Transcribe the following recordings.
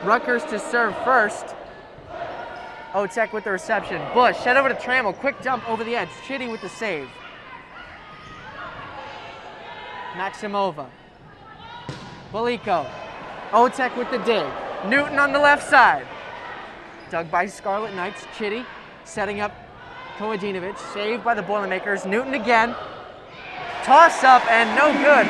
Rutgers to serve first. Otek with the reception. Bush, head over to Trammell. Quick jump over the edge. Chitty with the save. Maximova. Boliko. Otek with the dig. Newton on the left side. Dug by Scarlet Knights. Chitty setting up Kojinovic. Saved by the Boilermakers. Newton again. Toss up and no good.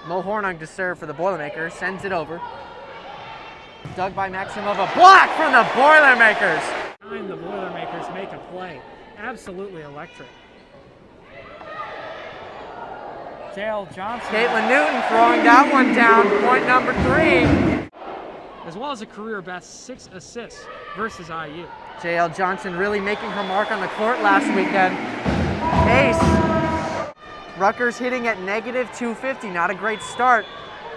Mo Hornung to serve for the Boilermakers. Sends it over. Dug by Maximova. Block from the Boilermakers. The Boilermakers make a play. Absolutely electric. Dale Johnson. Caitlin Newton throwing that one down. Point number 3. As well as a career best 6 assists versus IU. JL Johnson really making her mark on the court last weekend. Ace. Rutgers hitting at negative 250. Not a great start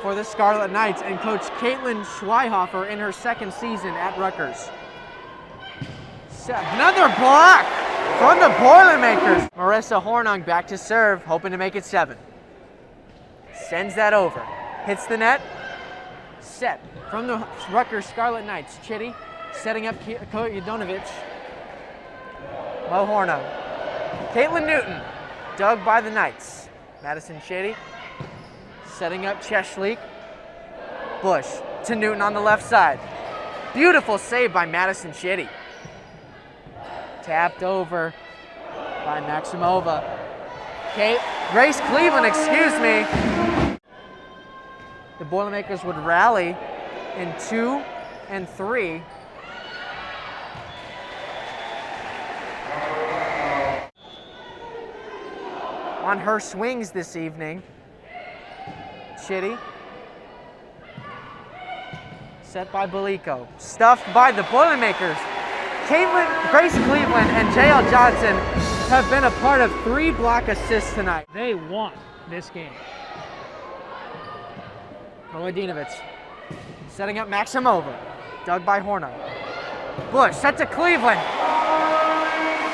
for the Scarlet Knights. And Coach Caitlin Schweihofer in her second season at Rutgers. Another block from the Boilermakers. Marissa Hornung back to serve, hoping to make it 7. Sends that over. Hits the net. Set from the Rutgers Scarlet Knights. Chitty setting up Kojinovic. Mo Hornung. Caitlin Newton. Dug by the Knights. Madison Chitty setting up Cheshleek. Bush to Newton on the left side. Beautiful save by Madison Chitty. Tapped over by Maximova. Grace Cleveland, excuse me. The Boilermakers would rally in 2 and 3. On her swings this evening, Chitty. Set by Boliko. Stuffed by the Boilermakers. Grace Cleveland and JL Johnson have been a part of 3 block assists tonight. They want this game. Kojinovic setting up Maximova. Dug by Hornung. Bush set to Cleveland.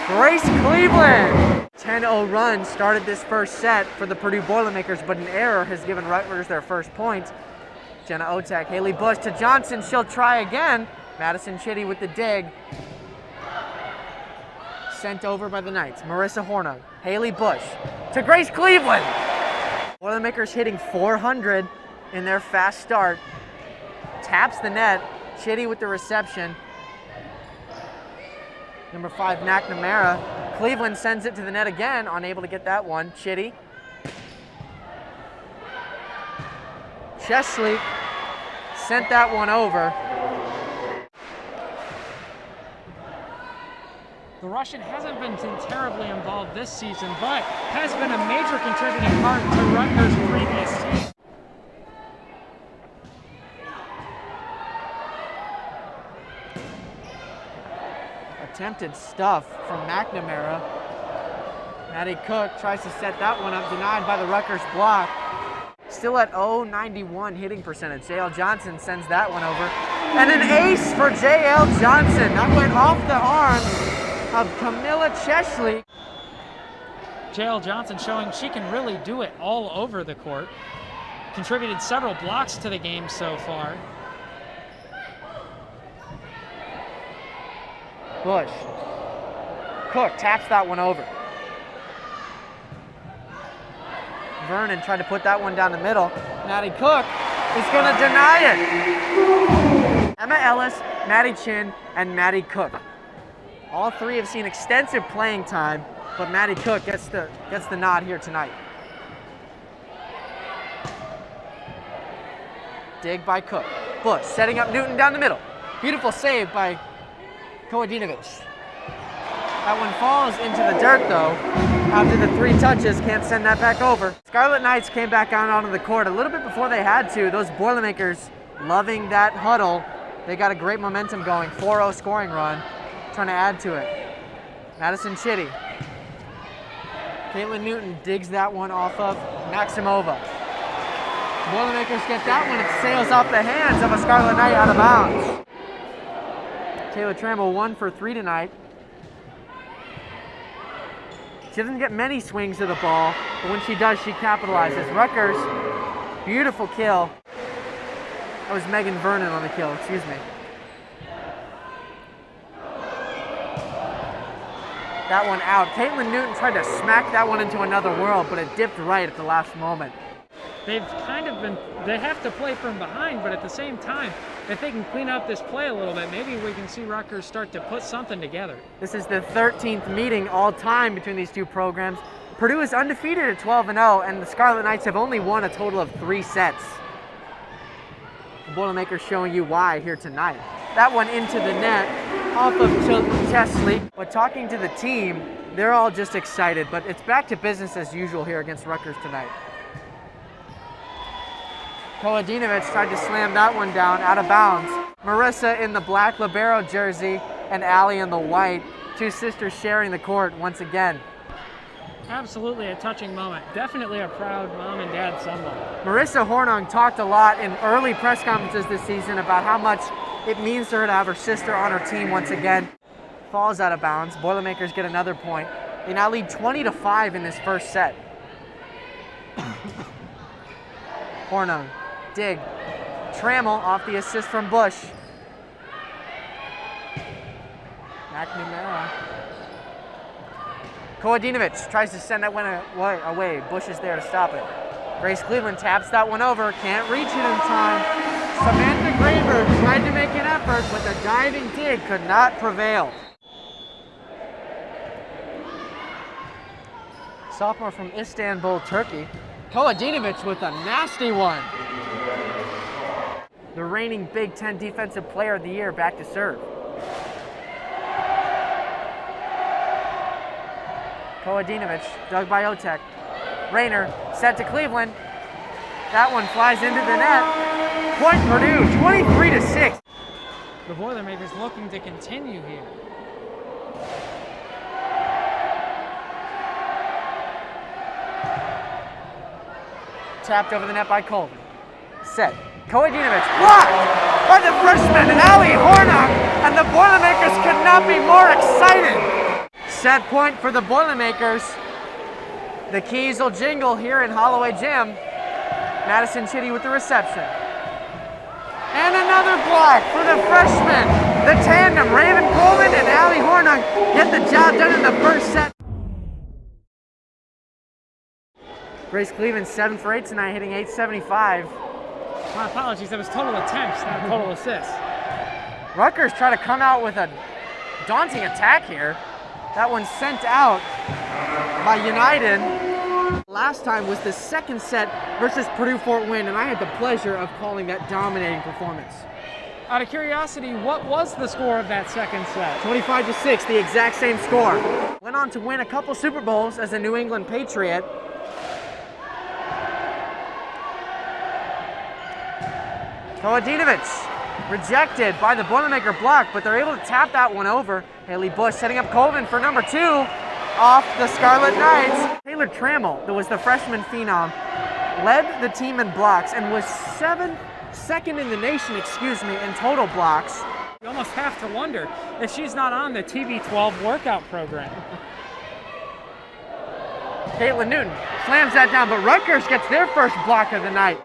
Grace Cleveland. 10-0 run started this first set for the Purdue Boilermakers, but an error has given Rutgers their first point. Jenna Otek, Haley Bush to Johnson. She'll try again. Madison Chitty with the dig. Sent over by the Knights. Marissa Hornung. Haley Bush to Grace Cleveland. Boilermakers hitting 400 in their fast start. Taps the net. Chitty with the reception. Number 5, McNamara. Cleveland sends it to the net again, unable to get that one. Chitty. Cheshleek sent that one over. The Russian hasn't been terribly involved this season, but has been a major contributing part to Rutgers' previous season. Attempted stuff from McNamara. Maddie Cook tries to set that one up, denied by the Rutgers block. Still at .091 hitting percentage. JL Johnson sends that one over. And an ace for JL Johnson. That went off the arms of Camilla Cheshleek. JL Johnson showing she can really do it all over the court. Contributed several blocks to the game so far. Bush. Cook taps that one over. Vernon tried to put that one down the middle. Maddie Cook is going to deny it. Emma Ellis, Maddie Chin, and Maddie Cook. All 3 have seen extensive playing time, but Maddie Cook gets the nod here tonight. Dig by Cook. Bush setting up Newton down the middle. Beautiful save by Kojinovic. That one falls into the dirt though. After the 3 touches, can't send that back over. Scarlet Knights came back out onto the court a little bit before they had to. Those Boilermakers loving that huddle. They got a great momentum going. 4-0 scoring run. Trying to add to it. Madison Chitty. Caitlin Newton digs that one off of Maximova. Boilermakers get that one. It sails off the hands of a Scarlet Knight out of bounds. Taylor Trammell 1 for 3 tonight. She doesn't get many swings to the ball, but when she does, she capitalizes. Rutgers, beautiful kill. That was Megan Vernon on the kill, excuse me. That one out. Caitlin Newton tried to smack that one into another world, but it dipped right at the last moment. They've kind of been, they have to play from behind, but at the same time, if they can clean up this play a little bit, maybe we can see Rutgers start to put something together. This is the 13th meeting all time between these two programs. Purdue is undefeated at 12-0, and the Scarlet Knights have only won a total of 3 sets. The Boilermakers showing you why here tonight. That one into the net, off of Chesley. But talking to the team, they're all just excited, but it's back to business as usual here against Rutgers tonight. Kolodinovic tried to slam that one down, out of bounds. Marissa in the black libero jersey and Allie in the white. Two sisters sharing the court once again. Absolutely a touching moment. Definitely a proud mom and dad someone. Marissa Hornung talked a lot in early press conferences this season about how much it means to her to have her sister on her team once again. Falls out of bounds. Boilermakers get another point. They now lead 20-5 in this first set. Hornung, dig. Trammell off the assist from Bush. McNamara. Kolodinovic tries to send that one away. Bush is there to stop it. Grace Cleveland taps that one over. Can't reach it in time. Samantha Graver tried to make an effort, but the diving dig could not prevail. Sophomore from Istanbul, Turkey. Kolodinovic with a nasty one. The reigning Big Ten Defensive Player of the Year back to serve. Kolodinovic, dug by Otek. Rayner, set to Cleveland. That one flies into the net. Point Purdue, 23-6. The Boilermakers looking to continue here. Tapped over the net by Colvin. Set. Kolodinovic blocked by the freshman Allie Hornung, and the Boilermakers could not be more excited. Set point for the Boilermakers. The keys will jingle here in Holloway Gym. Madison Chitty with the reception. And another block for the freshmen. The tandem, Raven Coleman and Allie Hornung, get the job done in the first set. Grace Cleveland 7 for 8 tonight, hitting .875. My apologies, that was total attempts, not total assists. Rutgers try to come out with a daunting attack here. That one sent out by United. Last time was the second set versus Purdue Fort Wayne, and I had the pleasure of calling that dominating performance. Out of curiosity, what was the score of that second set? 25-6, the exact same score. Went on to win a couple Super Bowls as a New England Patriot. Kolodinovic rejected by the Boilermaker block, but they're able to tap that one over. Haley Bush setting up Colvin for number 2 off the Scarlet Knights. Taylor Trammell, that was the freshman phenom, led the team in blocks and was second in the nation, in total blocks. You almost have to wonder if she's not on the TB12 workout program. Caitlin Newton slams that down, but Rutgers gets their first block of the night.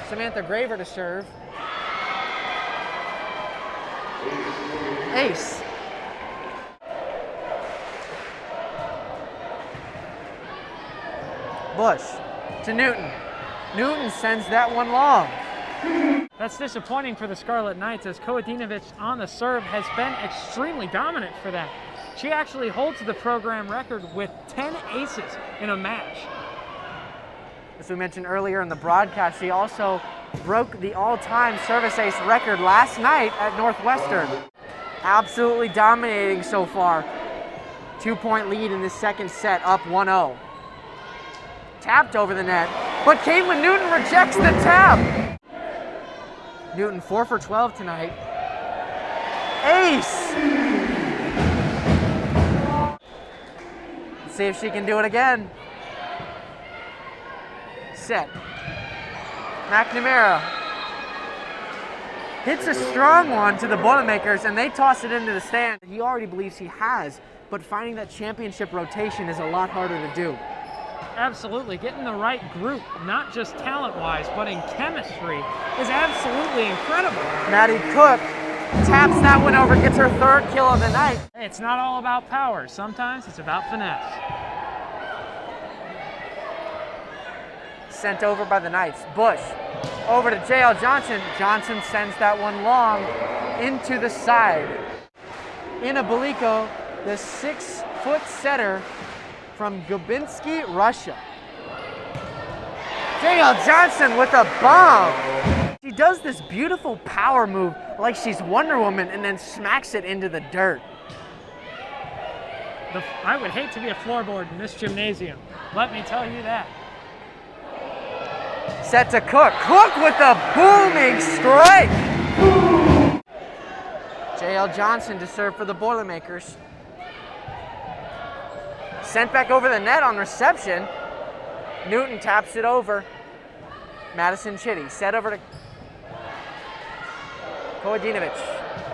Samantha Graver to serve. Ace. Bush to Newton. Newton sends that one long. That's disappointing for the Scarlet Knights, as Kolodinovic on the serve has been extremely dominant for them. She actually holds the program record with 10 aces in a match. As we mentioned earlier in the broadcast, she also broke the all-time service ace record last night at Northwestern. Absolutely dominating so far. 2-point lead in the second set, up 1-0. Tapped over the net, but Caitlin Newton rejects the tap. Newton 4 for 12 tonight. Ace! Let's see if she can do it again. Set. McNamara hits a strong one to the Boilermakers, and they toss it into the stand. He already believes he has, but finding that championship rotation is a lot harder to do. Absolutely. Getting the right group, not just talent-wise, but in chemistry, is absolutely incredible. Maddie Cook taps that one over, gets her 3rd kill of the night. Hey, it's not all about power. Sometimes it's about finesse. Sent over by the Knights. Bush over to J.L. Johnson. Johnson sends that one long into the side. Ina Beliko, the 6-foot setter from Gubinsky, Russia. J.L. Johnson with a bomb. She does this beautiful power move like she's Wonder Woman and then smacks it into the dirt. I would hate to be a floorboard in this gymnasium. Let me tell you that. Set to Cook. Cook with a booming strike. J.L. Johnson to serve for the Boilermakers. Sent back over the net on reception. Newton taps it over. Madison Chitty set over to Kojinovic.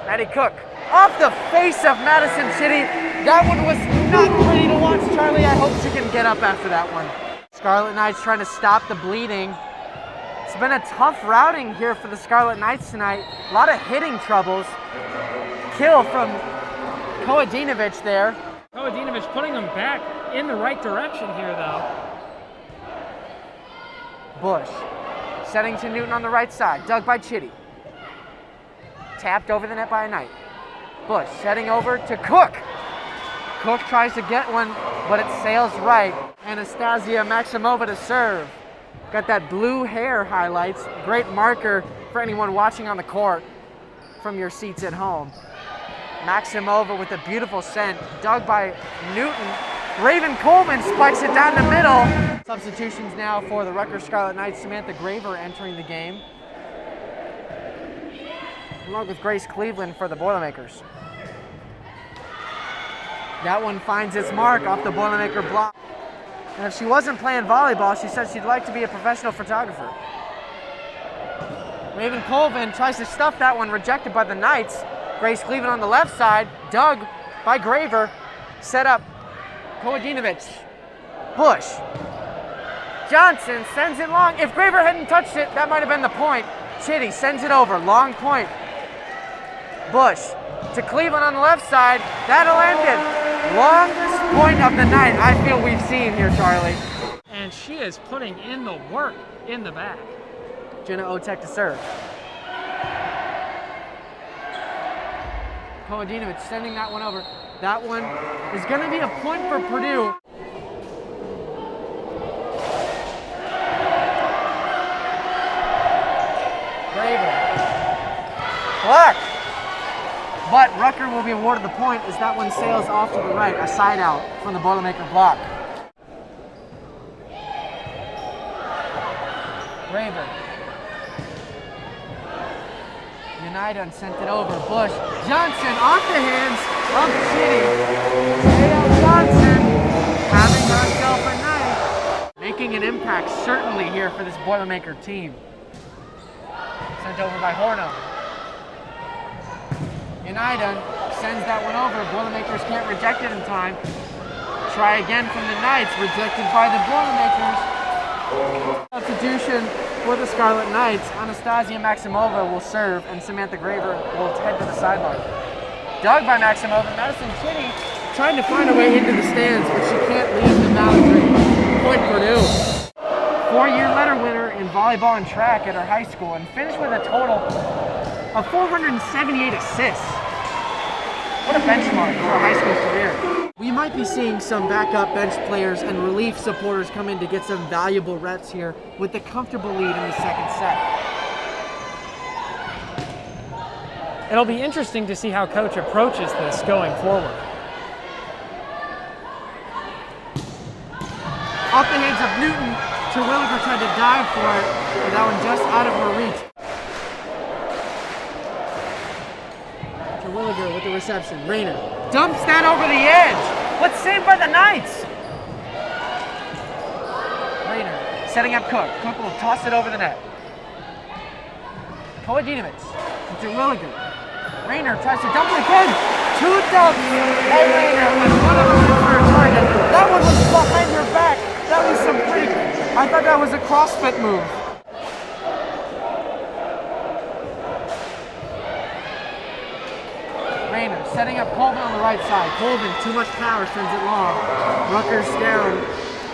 Maddie Cook off the face of Madison Chitty. That one was not pretty to watch, Charlie. I hope she can get up after that one. Scarlet Knights trying to stop the bleeding. It's been a tough routing here for the Scarlet Knights tonight. A lot of hitting troubles. Kill from Kojinovic there. Kojinovic putting them back in the right direction here, though. Bush setting to Newton on the right side. Dug by Chitty. Tapped over the net by a Knight. Bush setting over to Cook. Cook tries to get one, but it sails right. Anastasia Maximova to serve. Got that blue hair highlights. Great marker for anyone watching on the court from your seats at home. Maximova with a beautiful send. Dug by Newton. Raven Coleman spikes it down the middle. Substitutions now for the Rutgers Scarlet Knights. Samantha Graver entering the game, along with Grace Cleveland for the Boilermakers. That one finds its mark off the Boilermaker block. And if she wasn't playing volleyball, she said she'd like to be a professional photographer. Raven Colvin tries to stuff that one, rejected by the Knights. Grace Cleveland on the left side, dug by Graver, set up Kojinovic. Bush. Johnson sends it long. If Graver hadn't touched it, that might have been the point. Chitty sends it over, long point. Bush to Cleveland on the left side. That'll end it. Longest point of the night I feel we've seen here, Charlie. And she is putting in the work in the back. Jenna Otek to serve. Kojinovic sending that one over. That one is going to be a point for Purdue. Graver. Block. But Rucker will be awarded the point as that one sails off to the right, a side out from the Boilermaker block. Graver. United sent it over. Bush. Johnson off the hands of Chitty. J.L. Johnson having herself a night. Making an impact certainly here for this Boilermaker team. Sent over by Horno. United sends that one over. Boilermakers can't reject it in time. Try again from the Knights. Rejected by the Boilermakers. Substitution for the Scarlet Knights. Anastasia Maximova will serve, and Samantha Graver will head to the sideline. Dug by Maximova. Madison Chitty trying to find a way into the stands, but she can't leave the boundary. Point Purdue. 4-year letter winner in volleyball and track at her high school, and finished with a total of 478 assists. What a benchmark for a high school career. We might be seeing some backup bench players and relief supporters come in to get some valuable reps here with a comfortable lead in the second set. It'll be interesting to see how coach approaches this going forward. Off the hands of Newton, Terwilliger tried to dive for it, but that one just out of her reach. Terwilliger with the reception. Rayner dumps that over the edge. What's saved by the Knights? Rayner setting up Cook. Cook will toss it over the net. Kojinovic to Terwilliger. Rayner tries to dump it again. 2 dumps by Rayner, and one of them is for a target. That one was behind her back. That was that was a CrossFit move. Rayner setting up Colvin on the right side. Colvin, too much power, sends it long. Rutgers down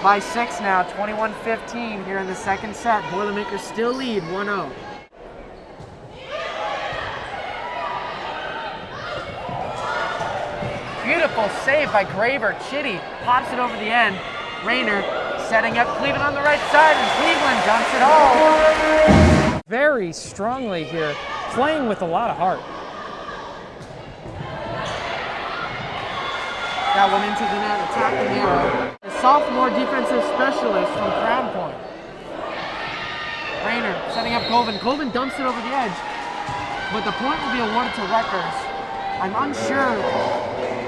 by 6 now, 21-15 here in the second set. Boilermakers still lead 1-0. Beautiful save by Graver. Chitty pops it over the end. Rayner setting up Cleveland on the right side, and Cleveland dumps it all. Very strongly here, playing with a lot of heart. That one into the net, attacking arrow. The sophomore defensive specialist from Crown Point. Rayner setting up Colvin. Colvin dumps it over the edge, but the point will be awarded to Rutgers. I'm unsure.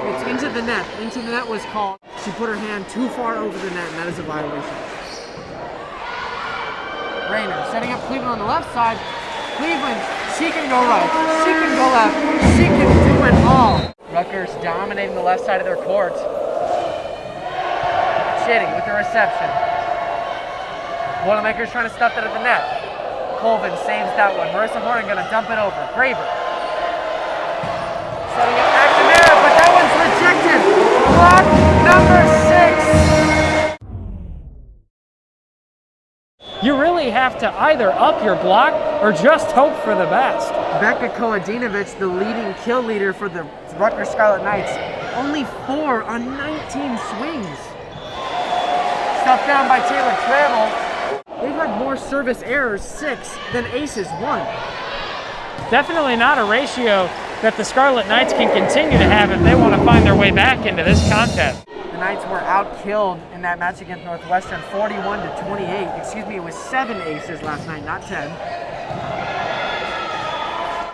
It's into the net. Into the net was called. She put her hand too far over the net, and that is a violation. Rayner setting up Cleveland on the left side. Cleveland, she can go right, she can go left, she can do it all. Rutgers dominating the left side of their court. Chitty with the reception. Boilermakers trying to stuff that at the net. Colvin saves that one. Marissa Horning gonna dump it over. Graver. Setting up McNamara, but that one's rejected. Block number 6. You really have to either up your block or just hope for the best. Becca Koadinovich, the leading kill leader for the Rutgers Scarlet Knights, only 4 on 19 swings. Stuffed down by Taylor Trammell. They've had more service errors, 6, than aces, 1. Definitely not a ratio that the Scarlet Knights can continue to have if they want to find their way back into this contest. The Knights were outkilled in that match against Northwestern, 41-28. Excuse me, it was 7 aces last night, not 10.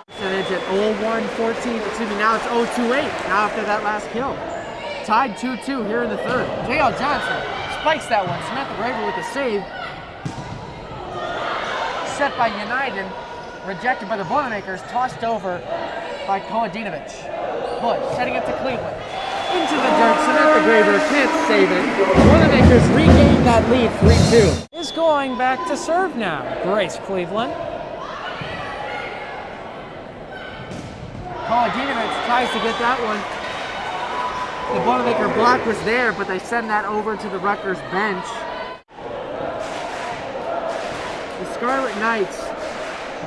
Percentage at 0-1-14. Excuse me, now it's 0-2-8. Now after that last kill. Tied 2-2 here in the third. J.L. Johnson spikes that one. Samantha Graver with the save. Set by United. Rejected by the Boilermakers. Tossed over by Koadinovich. Bush setting it to Cleveland. Into the dirt. Samantha Graver can't save it. Boilermakers regain that lead 3-2. Is going back to serve now. Grace Cleveland. Koadinovich tries to get that one. The Boilermaker block was there, but they send that over to the Rutgers bench. The Scarlet Knights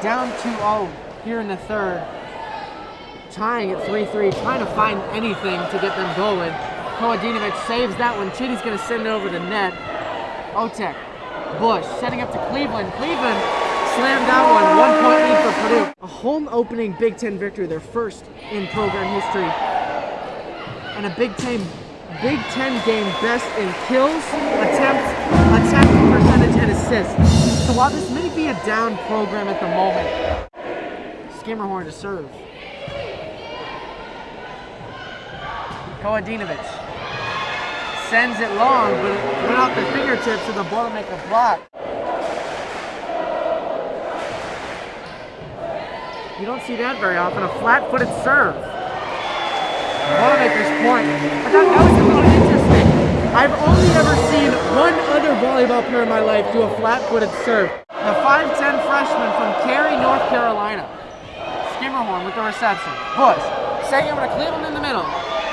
down 2-0 here in the third. Tying at 3-3, trying to find anything to get them going. Koadinovich saves that one. Chitty's going to send it over the net. Otek, Bush setting up to Cleveland. Cleveland slammed that one. 1 point lead for Purdue. A home opening Big Ten victory, their first in program history. And a Big Ten game best in kills, attempts, attacking percentage, and assists. So while this may be a down program at the moment, Skimmerhorn to serve. Koadinovich sends it long, but it went off the fingertips of the Boilermaker block. You don't see that very often, a flat-footed serve. Boilermakers point. I thought that was a little interesting. I've only ever seen one other volleyball player in my life do a flat-footed serve. The 5'10 freshman from Cary, North Carolina. Skimmerhorn with the reception. Bush setting over to Cleveland in the middle.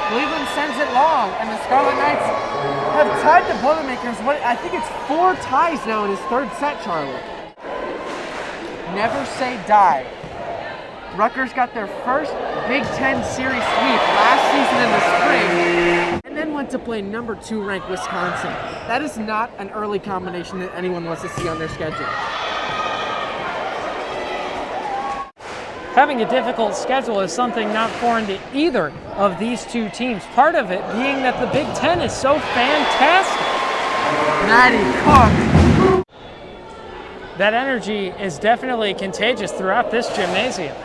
Cleveland sends it long, and the Scarlet Knights have tied the Boilermakers. I think it's 4 ties now in his third set, Charlotte. Never say die. Rutgers got their first Big Ten series sweep last season in the spring, and then went to play number 2 ranked Wisconsin. That is not an early combination that anyone wants to see on their schedule. Having a difficult schedule is something not foreign to either of these two teams. Part of it being that the Big Ten is so fantastic. Maddie Cook. That energy is definitely contagious throughout this gymnasium.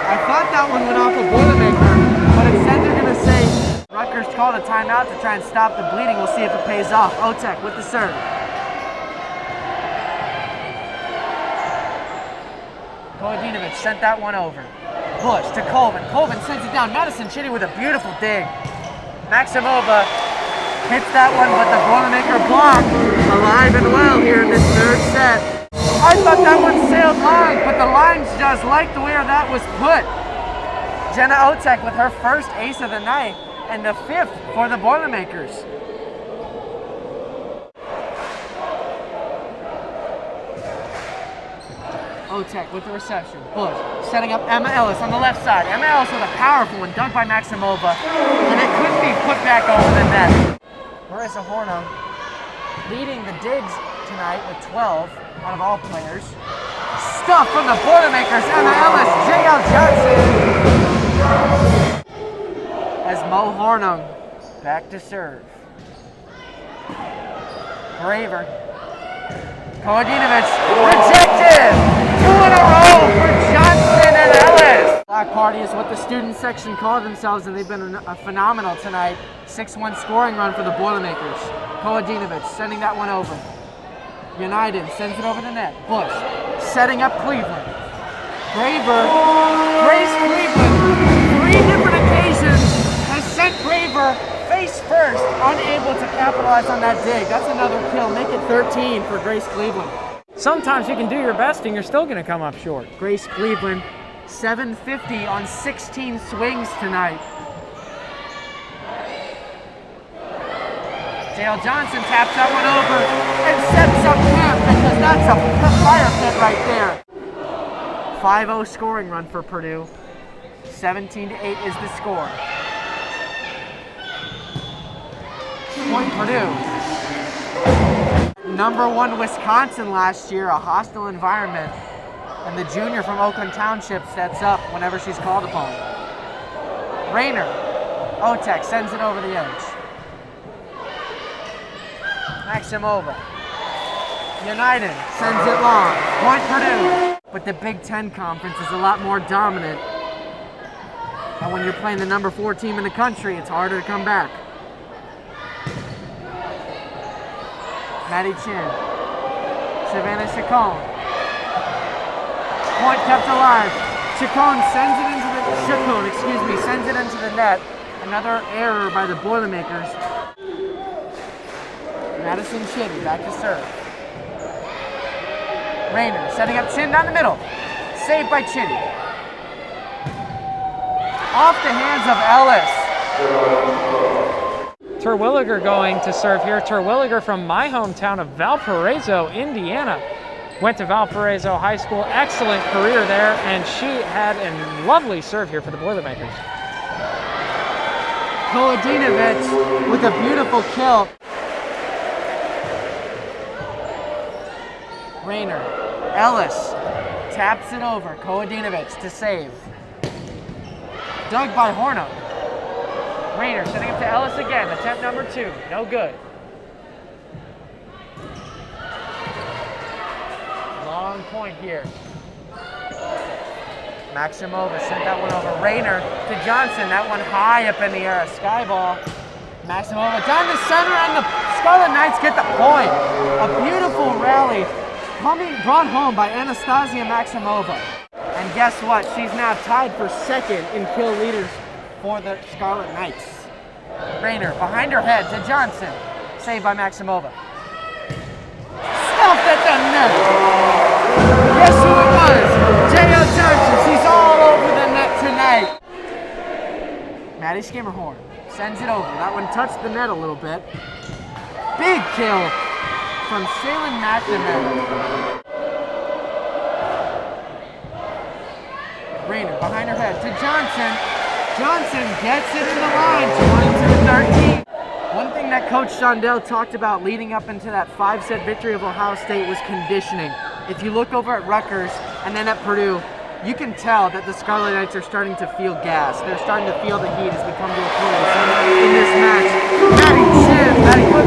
I thought that one went off a Boilermaker, but instead they're going to say Rutgers called a timeout to try and stop the bleeding. We'll see if it pays off. Otek with the serve. Koadinovich sent that one over. Bush to Colvin. Colvin sends it down. Madison Chitty with a beautiful dig. Maximova hits that one, but the Boilermaker block alive and well here in this third set. I thought that one sailed long, but the lines just like the way that was put. Jenna Otek with her first ace of the night and the 5th for the Boilermakers. Otek with the reception. Bush setting up Emma Ellis on the left side. Emma Ellis with a powerful one dug by Maximova, and it couldn't be put back over the net. Marissa Hornung leading the digs tonight with 12 out of all players. Stuff from the Boilermakers. Emma Ellis, J.L. Johnson. As Mo Hornung back to serve. Braver. Kojinovic rejected. 2 in a row for Johnson and Ellis. Black Party is what the student section call themselves, and they've been phenomenal tonight. 6-1 scoring run for the Boilermakers. Kojinovic sending that one over. United sends it over the net. Bush setting up Cleveland. Braver, Grace Cleveland, 3 different occasions has sent Braver face first, unable to capitalize on that dig. That's another kill. Make it 13 for Grace Cleveland. Sometimes you can do your best and you're still going to come up short. Grace Cleveland, 750 on 16 swings tonight. J.L. Johnson taps that one over and sets up camp because that's a fire pit right there. 5-0 scoring run for Purdue. 17-8 is the score. Point Purdue. #1 Wisconsin last year, a hostile environment, and the junior from Oakland Township sets up whenever she's called upon. Rayner, Otek sends it over the edge. Maximova, United sends it long. Point Purdue. But the Big Ten Conference is a lot more dominant, and when you're playing the #4 team in the country, it's harder to come back. Maddie Chin, Savannah Chacon. Point kept alive. Chacon sends it into the net. Another error by the Boilermakers. Madison Chitty back to serve. Rayner setting up Chin down the middle. Saved by Chitty. Off the hands of Ellis. Terwilliger going to serve here. Terwilliger from my hometown of Valparaiso, Indiana. Went to Valparaiso High School. Excellent career there, and she had a lovely serve here for the Boilermakers. Kojinovic with a beautiful kill. Rayner, Ellis taps it over. Kojinovic to save. Dug by Hornung. Rayner setting up to Ellis again. Attempt #2. No good. Long point here. Maximova sent that one over. Rayner to Johnson. That one high up in the air. A sky ball. Maximova down the center, and the Scarlet Knights get the point. A beautiful rally brought home by Anastasia Maximova. And guess what? She's now tied for 2nd in kill leaders for the Scarlet Knights. Rayner behind her head to Johnson. Saved by Maximova. Stuffed at the net. Guess who it was? J.L. Johnson. She's all over the net tonight. Maddie Skimmerhorn sends it over. That one touched the net a little bit. Big kill from Shaylin McNamara. Rayner behind her head to Johnson. Johnson gets it in the line, 22-13. One thing that Coach Shondell talked about leading up into that 5-set victory of Ohio State was conditioning. If you look over at Rutgers and then at Purdue, you can tell that the Scarlet Knights are starting to feel gas. They're starting to feel the heat as we come to a close in this match. Maddie Cook,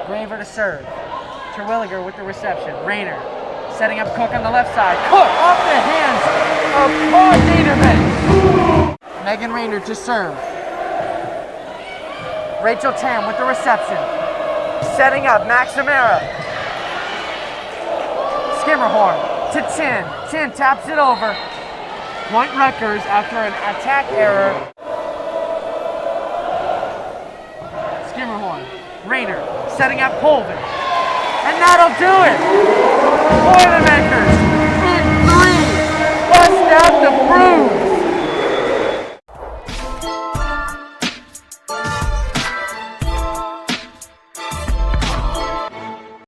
Braver to serve. Terwilliger with the reception. Rayner setting up Cook on the left side. Cook off the hands of Kojinovic. Megan Rayner to serve. Rachel Tam with the reception. Setting up Maximera. Skimmerhorn to Chin. Chin taps it over. Point Rutgers after an attack error. one. Rayner setting up Colvin. And that'll do it. Boilermakers